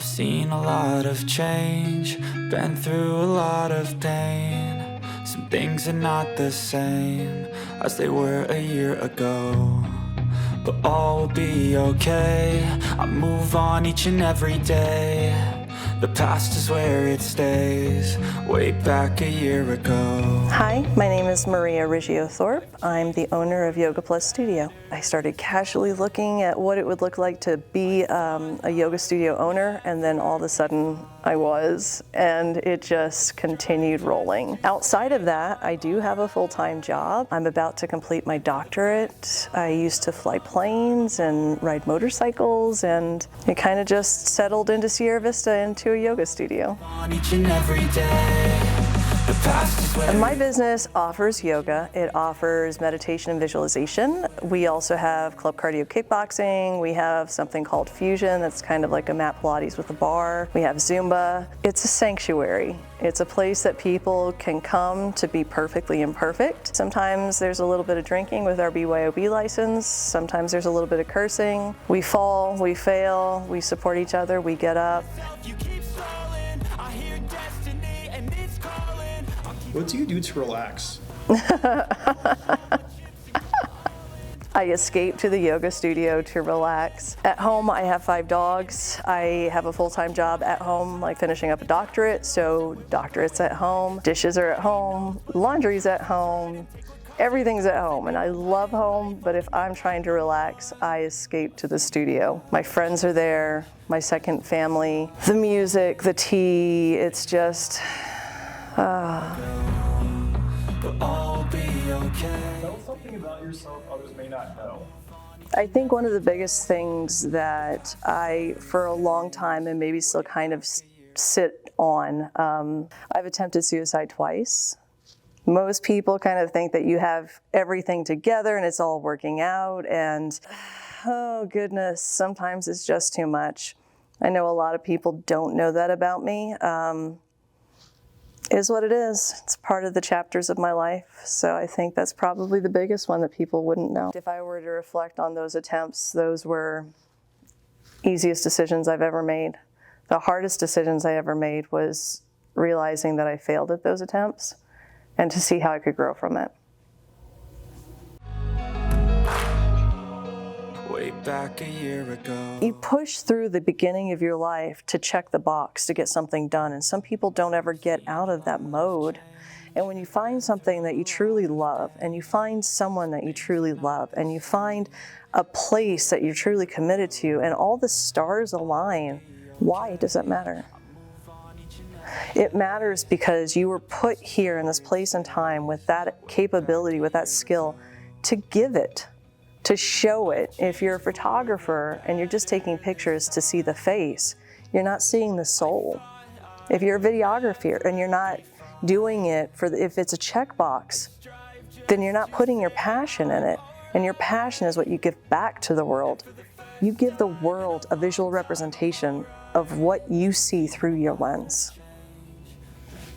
I've seen a lot of change, been through a lot of pain. Some things are not the same as they were a year ago, but all will be okay. I move on each and every day. The past is where it stays, way back a year ago. Hi, my name is Maria Riggio Thorpe. I'm the owner of Yoga Plus Studio. I started casually looking at what it would look like to be a yoga studio owner, and then all of a sudden I was, and it just continued rolling. Outside of that, I do have a full-time job. I'm about to complete my doctorate. I used to fly planes and ride motorcycles, and it kind of just settled into Sierra Vista into a yoga studio. Each and every day. My business offers yoga. It offers meditation and visualization. We also have club cardio kickboxing. We have something called fusion that's kind of like a mat Pilates with a bar. We have Zumba. It's a sanctuary. It's a place that people can come to be perfectly imperfect. Sometimes there's a little bit of drinking with our BYOB license. Sometimes there's a little bit of cursing. We fall, we fail, we support each other, we get up. What do you do to relax? I escape to the yoga studio to relax. At home, I have 5 dogs. I have a full-time job at home, like finishing up a doctorate, so doctorate's at home, dishes are at home, laundry's at home, everything's at home, and I love home, but if I'm trying to relax, I escape to the studio. My friends are there, my second family, the music, the tea, it's just, Tell something about yourself others may not know. I think one of the biggest things that I, for a long time, and maybe still kind of sit on, I've attempted suicide twice. Most people kind of think that you have everything together and it's all working out, and oh goodness, sometimes it's just too much. I know a lot of people don't know that about me. Is what it is. It's part of the chapters of my life. So I think that's probably the biggest one that people wouldn't know. If I were to reflect on those attempts, those were easiest decisions I've ever made. The hardest decisions I ever made was realizing that I failed at those attempts and to see how I could grow from it. Way back a year ago. You push through the beginning of your life to check the box to get something done, and some people don't ever get out of that mode. And when you find something that you truly love, and you find someone that you truly love, and you find a place that you're truly committed to, and all the stars align, why does that matter? It matters because you were put here in this place and time with that capability, with that skill, to give it, to show it. If you're a photographer and you're just taking pictures to see the face, you're not seeing the soul. If you're a videographer and you're not doing it if it's a checkbox, then you're not putting your passion in it. And your passion is what you give back to the world. You give the world a visual representation of what you see through your lens.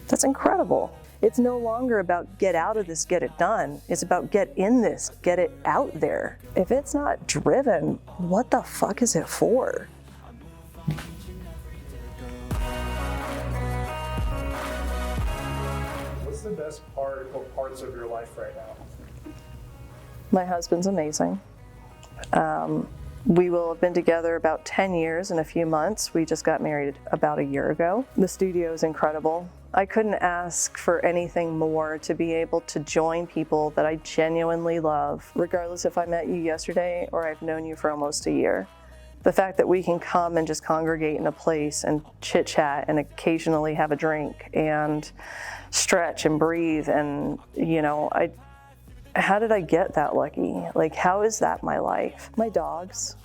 That's incredible. It's no longer about get out of this, get it done. It's about get in this, get it out there. If it's not driven, what the fuck is it for? What's the best part or parts of your life right now? My husband's amazing. We will have been together about 10 years in a few months. We just got married about a year ago. The studio is incredible. I couldn't ask for anything more to be able to join people that I genuinely love, regardless if I met you yesterday or I've known you for almost a year. The fact that we can come and just congregate in a place and chit chat and occasionally have a drink and stretch and breathe, and how did I get that lucky? Like, how is that my life? My dogs.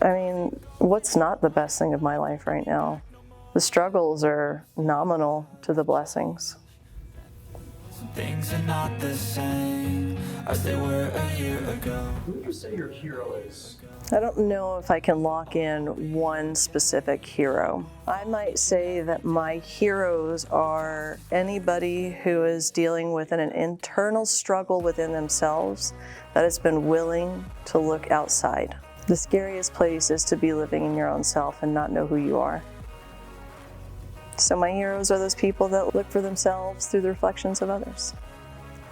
I mean, what's not the best thing of my life right now? The struggles are nominal to the blessings. Things are not the same as they were a year ago. Who would you say your hero is? I don't know if I can lock in one specific hero. I might say that my heroes are anybody who is dealing with an internal struggle within themselves that has been willing to look outside. The scariest place is to be living in your own self and not know who you are. So my heroes are those people that look for themselves through the reflections of others.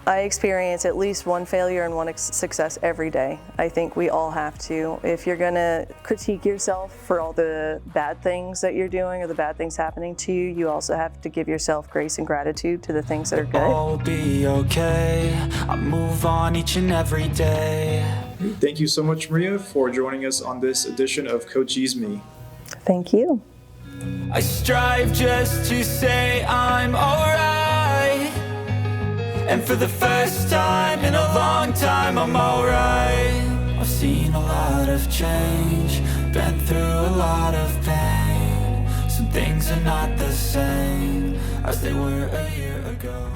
I experience at least one failure and one success every day. I think we all have to. If you're gonna critique yourself for all the bad things that you're doing or the bad things happening to you, you also have to give yourself grace and gratitude to the things that are good. All will be okay. I move on each and every day. Thank you so much, Maria, for joining us on this edition of CochiseME. Thank you. I strive just to say I'm alright, and for the first time in a long time I'm alright. I've seen a lot of change, been through a lot of pain. Some things are not the same as they were a year ago.